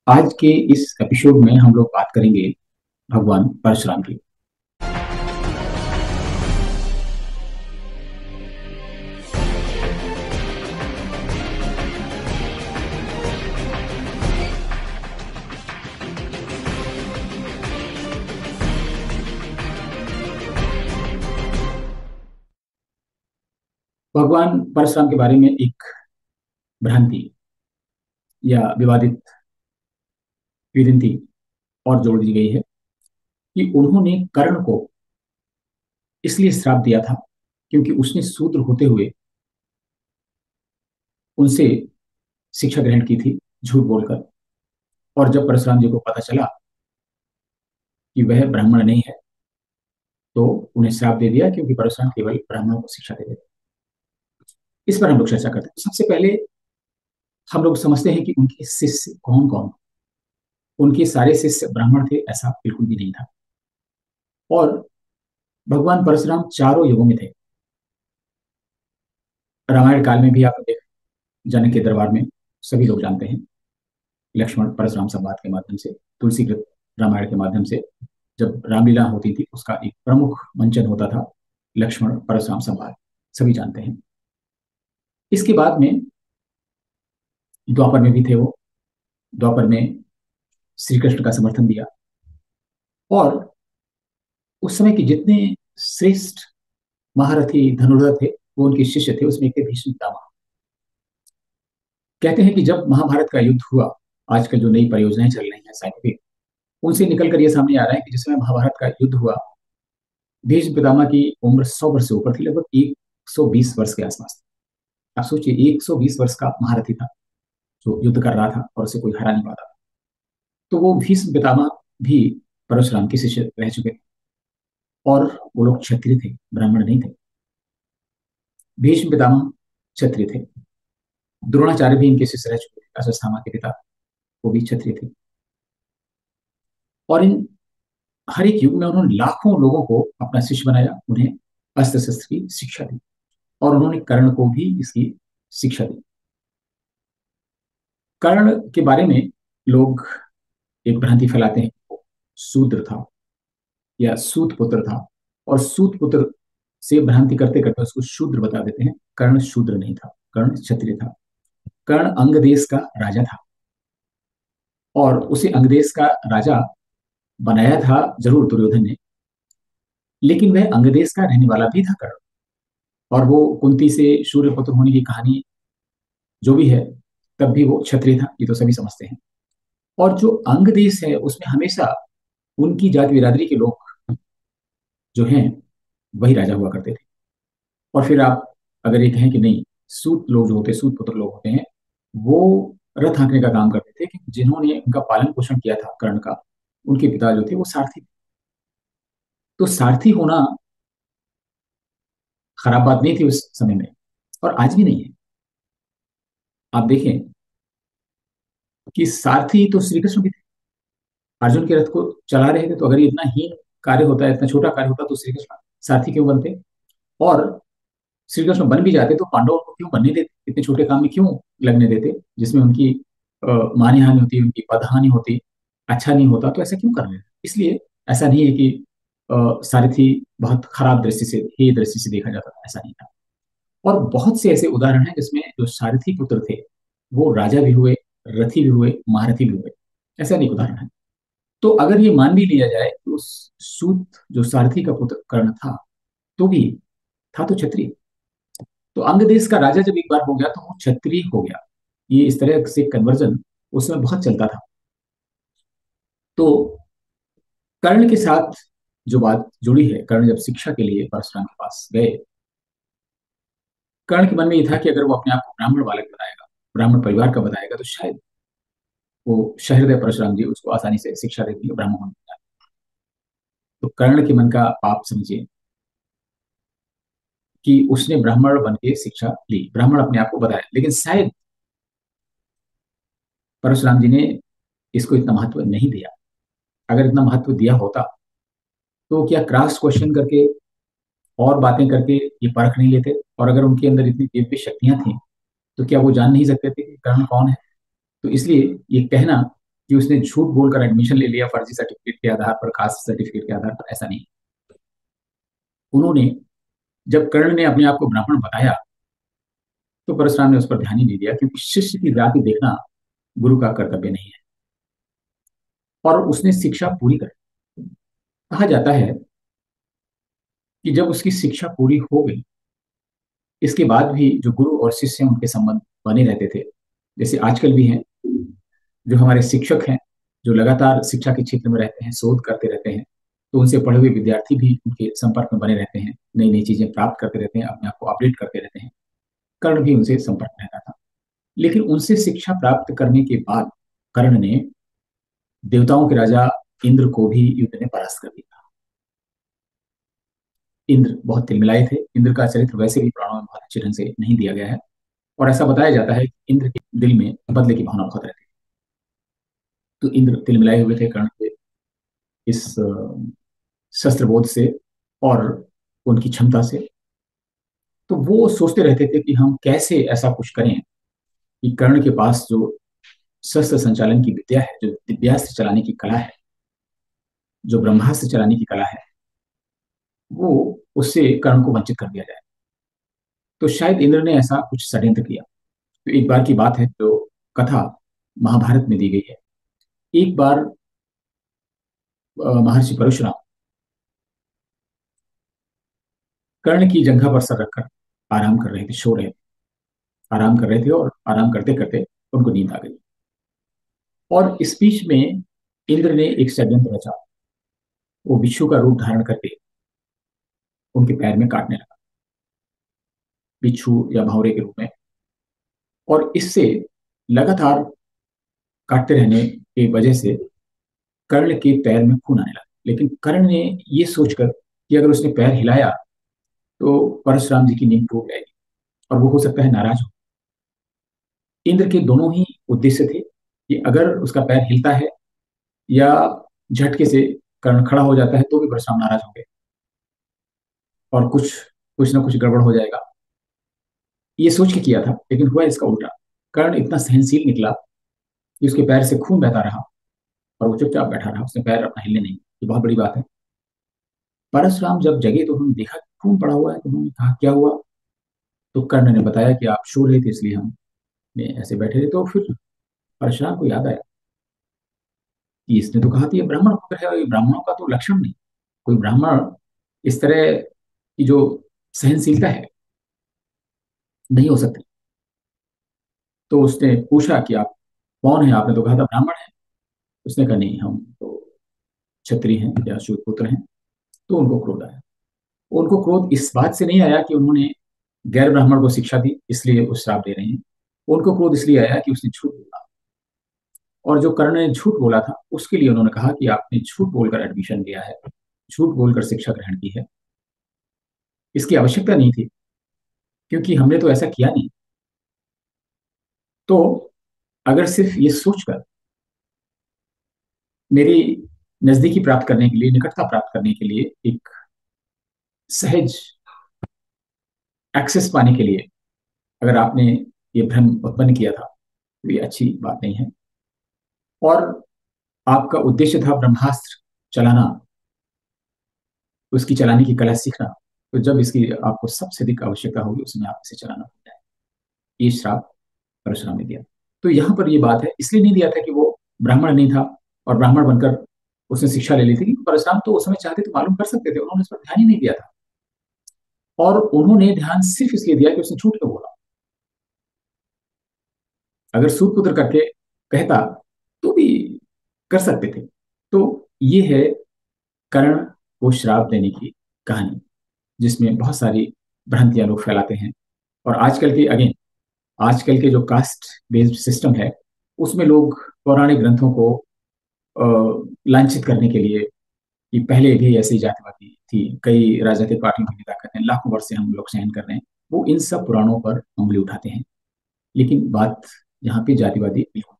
आज के इस एपिसोड में हम लोग बात करेंगे भगवान परशुराम की। भगवान परशुराम के बारे में एक भ्रांति या विवादित किंवदंती और जोड़ दी गई है कि उन्होंने कर्ण को इसलिए श्राप दिया था क्योंकि उसने शूद्र होते हुए उनसे शिक्षा ग्रहण की थी झूठ बोलकर। और जब परशुराम जी को पता चला कि वह ब्राह्मण नहीं है तो उन्हें श्राप दे दिया, क्योंकि परशुराम केवल ब्राह्मणों को शिक्षा देते थे। इस पर हम लोग चर्चा करते हैं। सबसे पहले हम लोग समझते हैं कि उनके शिष्य कौन कौन। उनके सारे शिष्य ब्राह्मण थे ऐसा बिल्कुल भी नहीं था। और भगवान परशुराम चारों युगों में थे। रामायण काल में भी आप देख, जनक के दरबार में सभी लोग जानते हैं, लक्ष्मण परशुराम संवाद के माध्यम से, तुलसीकृत रामायण के माध्यम से जब रामलीला होती थी उसका एक प्रमुख मंचन होता था लक्ष्मण परशुराम संवाद, सभी जानते हैं। इसके बाद में द्वापर में भी थे वो। द्वापर में श्री कृष्ण का समर्थन दिया। और उस समय के जितने श्रेष्ठ महारथी धनुर्धर थे वो उनके शिष्य थे। उसमें एक थे भीष्म पितामह। कहते हैं कि जब महाभारत का युद्ध हुआ, आजकल जो नई परियोजनाएं चल रही हैं साइंटिफिक, उनसे निकलकर यह सामने आ रहा है कि जिस समय महाभारत का युद्ध हुआ, भीष्म पितामह की उम्र 100 वर्ष से ऊपर थी, लगभग 120 वर्ष के आसपास थी। आप सोचिए, 120 वर्ष का महारथी था जो युद्ध कर रहा था और उसे कोई हरा नहीं पाता था। तो वो भीष्म पितामह भी परशुराम के शिष्य रह चुके थे। और वो लोग क्षत्रिय थे, ब्राह्मण नहीं थे। भीष्म पितामह क्षत्रिय थे। द्रोणाचार्य भी इनके शिष्य रह चुके थे। अश्वत्थामा के पिता वो भी क्षत्रिय थे। और इन हर एक युग में उन्होंने लाखों लोगों को अपना शिष्य बनाया, उन्हें अस्त्र शस्त्र की शिक्षा दी। और उन्होंने कर्ण को भी इसकी शिक्षा दी। कर्ण के बारे में लोग एक भ्रांति फैलाते हैं, वो शूद्र था या सूत पुत्र था। और सूत पुत्र से भ्रांति करते करते उसको शूद्र बता देते हैं। कर्ण शूद्र नहीं था, कर्ण क्षत्रिय था। कर्ण अंग देश का राजा था और उसे अंग देश का राजा बनाया था जरूर दुर्योधन ने, लेकिन वह अंग देश का रहने वाला भी था कर्ण। और वो कुंती से सूर्य पुत्र होने की कहानी जो भी है, तब भी वो क्षत्रिय था, ये तो सभी समझते हैं। और जो अंग देश है उसमें हमेशा उनकी जाति बिरादरी के लोग जो हैं वही राजा हुआ करते थे। और फिर आप अगर ये कहें कि नहीं, सूत लोग जो होते, सूत पुत्र लोग होते हैं, वो रथ हाँकने का काम करते थे, कि जिन्होंने उनका पालन पोषण किया था कर्ण का, उनके पिता जो थे वो सारथी थे। तो सारथी होना खराब बात नहीं थी उस समय में, और आज भी नहीं है। आप देखें कि सारथी तो श्री कृष्ण भी थे। अर्जुन के रथ को चला रहे थे, तो अगर ये इतना हीन कार्य होता है, इतना छोटा कार्य होता, तो श्री कृष्ण सारथी क्यों बनते? और श्री कृष्ण बन भी जाते तो पांडवों को क्यों बनने देते? इतने छोटे काम में क्यों लगने देते जिसमें उनकी मानी हानि होती, उनकी पद हानि होती, अच्छा नहीं होता? तो ऐसा क्यों कर रहे थे? इसलिए ऐसा नहीं है कि सारथी बहुत खराब दृष्टि से, हे दृष्टि से देखा जाता था, ऐसा नहीं था। और बहुत से ऐसे उदाहरण हैं जिसमें जो सारथी पुत्र थे वो राजा भी हुए, रथी भी हुए, महारथी भी हुए। ऐसे अनेक उदाहरण हैं। तो अगर ये मान भी लिया जाए कि उस सूत जो सारथी का पुत्र कर्ण था, तो भी था तो क्षत्रिय। तो अंग देश का राजा जब एक बार हो गया तो वो क्षत्रिय हो गया। ये इस तरह से कन्वर्जन उसमें बहुत चलता था। तो कर्ण के साथ जो बात जुड़ी है, कर्ण जब शिक्षा के लिए परशुराम के पास गए, कर्ण के मन में ये था कि अगर वो अपने आप को ब्राह्मण बालक बताएगा, ब्राह्मण परिवार का बताएगा, तो शायद वो सहृदय परशुराम जी उसको आसानी से शिक्षा दे देंगे, ब्राह्मण होने का। तो कर्ण के मन का पाप समझिए कि उसने ब्राह्मण बन के शिक्षा ली, ब्राह्मण अपने आप को बताया, लेकिन शायद परशुराम जी ने इसको इतना महत्व नहीं दिया। अगर इतना महत्व दिया होता तो क्या क्रॉस क्वेश्चन करके और बातें करके ये परख नहीं लेते? और अगर उनके अंदर इतनी दिव्य शक्तियां थी तो क्या वो जान नहीं सकते थे कि कर्ण कौन है? तो इसलिए ये कहना कि उसने झूठ बोलकर एडमिशन ले लिया फर्जी सर्टिफिकेट के आधार पर, कास्ट सर्टिफिकेट के आधार पर, ऐसा नहीं। उन्होंने, जब कर्ण ने अपने आप को ब्राह्मण बताया तो परशुराम ने उस पर ध्यान ही नहीं दिया, क्योंकि शिष्य की जाति देखना गुरु का कर्तव्य नहीं है। और उसने शिक्षा पूरी कर, कहा जाता है कि जब उसकी शिक्षा पूरी हो गई, इसके बाद भी जो गुरु और शिष्य हैं उनके संबंध बने रहते थे, जैसे आजकल भी हैं। जो हमारे शिक्षक हैं, जो लगातार शिक्षा के क्षेत्र में रहते हैं, शोध करते रहते हैं, तो उनसे पढ़े हुए विद्यार्थी भी उनके संपर्क में बने रहते हैं, नई नई चीजें प्राप्त करते रहते हैं, अपने आप को अपडेट करते रहते हैं। कर्ण भी उनसे संपर्क में रहता था। लेकिन उनसे शिक्षा प्राप्त करने के बाद कर्ण ने देवताओं के राजा इंद्र को भी युद्ध में परास्त कर दिया। इंद्र बहुत तिलमिलाए थे। इंद्र का चरित्र वैसे भी पुराणों में बहुत अच्छे ढंग से नहीं दिया गया है, और ऐसा बताया जाता है कि इंद्र के दिल में बदले की भावना बहुत रहती है। तो इंद्र तिलमिलाए हुए थे कर्ण के इस शस्त्र बोध से और उनकी क्षमता से। तो वो सोचते रहते थे कि हम कैसे ऐसा कुछ करें कि कर्ण के पास जो शस्त्र संचालन की विद्या है, जो दिव्यास्त्र चलाने की कला है, जो ब्रह्मास्त्र चलाने की कला है, वो उससे कर्ण को वंचित कर दिया जाए। तो शायद इंद्र ने ऐसा कुछ षड्यंत्र किया। तो एक बार की बात है, जो कथा महाभारत में दी गई है। एक बार महर्षि परशुराम कर्ण की जंघा पर सर रखकर आराम कर रहे थे, सो रहे थे, आराम कर रहे थे, और आराम करते करते उनको नींद आ गई। और इस बीच में इंद्र ने एक षड्यंत्र रचा। वो बिच्छू का रूप धारण करके उनके पैर में काटने लगा, बिच्छू या भंवरे के रूप में। और इससे लगातार काटते रहने की वजह से कर्ण के पैर में खून आने लगा। लेकिन कर्ण ने ये सोचकर कि अगर उसने पैर हिलाया तो परशुराम जी की नींद टूट जाएगी और वो हो सकता है नाराज हो। इंद्र के दोनों ही उद्देश्य थे कि अगर उसका पैर हिलता है या झटके से कर्ण खड़ा हो जाता है तो भी परशुराम नाराज होंगे और कुछ कुछ ना कुछ गड़बड़ हो जाएगा। ये सोच के किया था, लेकिन हुआ इसका उल्टा। कर्ण इतना सहनशील निकला कि उसके पैर से खून बहता रहा और वो चुपचाप बैठा रहा, उसने पैर अपना हिलने नहीं। ये बहुत बड़ी बात है। परशुराम जब जगे तो उन्होंने देखा कि खून पड़ा हुआ है, तो उन्होंने कहा क्या हुआ। तो कर्ण ने बताया कि आप सो रहे थे इसलिए हम ऐसे बैठे थे। तो फिर परशुराम को याद आया कि इसने तो कहा था ये ब्राह्मण पुत्र है, और ये ब्राह्मणों का तो लक्षण नहीं। कोई ब्राह्मण इस तरह की जो सहनशीलता है नहीं हो सकती। तो उसने पूछा कि आप कौन है, आपने तो कहा था ब्राह्मण है। उसने कहा नहीं, हम तो क्षत्रिय हैं या शूद्रपुत्र हैं। तो उनको क्रोध आया। उनको क्रोध इस बात से नहीं आया कि उन्होंने गैर ब्राह्मण को शिक्षा दी इसलिए वो श्राप दे रहे हैं। उनको क्रोध इसलिए आया कि उसने झूठ बोला, और जो कर्ण ने झूठ बोला था उसके लिए उन्होंने कहा कि आपने झूठ बोलकर एडमिशन लिया है, झूठ बोलकर शिक्षा ग्रहण की है। इसकी आवश्यकता नहीं थी, क्योंकि हमने तो ऐसा किया नहीं। तो अगर सिर्फ ये सोचकर मेरी नजदीकी प्राप्त करने के लिए, निकटता प्राप्त करने के लिए, एक सहज एक्सेस पाने के लिए अगर आपने ये भ्रम उत्पन्न किया था तो ये अच्छी बात नहीं है। और आपका उद्देश्य था ब्रह्मास्त्र चलाना, उसकी चलाने की कला सीखना, तो जब इसकी आपको सबसे अधिक आवश्यकता होगी उसमें आप इसे चलाना भूल जाए। ये श्राप परशुराम ने दिया। तो यहाँ पर ये बात है, इसलिए नहीं दिया था कि वो ब्राह्मण नहीं था और ब्राह्मण बनकर उसने शिक्षा ले ली थी। परशुराम तो उस समय चाहते तो मालूम कर सकते थे, उन्होंने इस पर ध्यान ही नहीं दिया था। और उन्होंने ध्यान सिर्फ इसलिए दिया कि उसने झूठ क्यों बोला। अगर सूत पुत्र करके कहता तो भी कर सकते थे। तो ये है कर्ण को श्राप देने की कहानी, जिसमें बहुत सारी भ्रांतियां लोग फैलाते हैं। और आजकल के अगेन, आजकल के जो कास्ट बेस्ड सिस्टम है उसमें लोग पौराणिक ग्रंथों को लांछित करने के लिए, कि पहले भी ऐसी जातिवादी थी, कई राजनीतिक पार्टियों के नेता कहते हैं लाखों वर्ष से हम लोग सहन कर रहे हैं, वो इन सब पुराणों पर उंगली उठाते हैं। लेकिन बात यहाँ पे जातिवादी बिल्कुल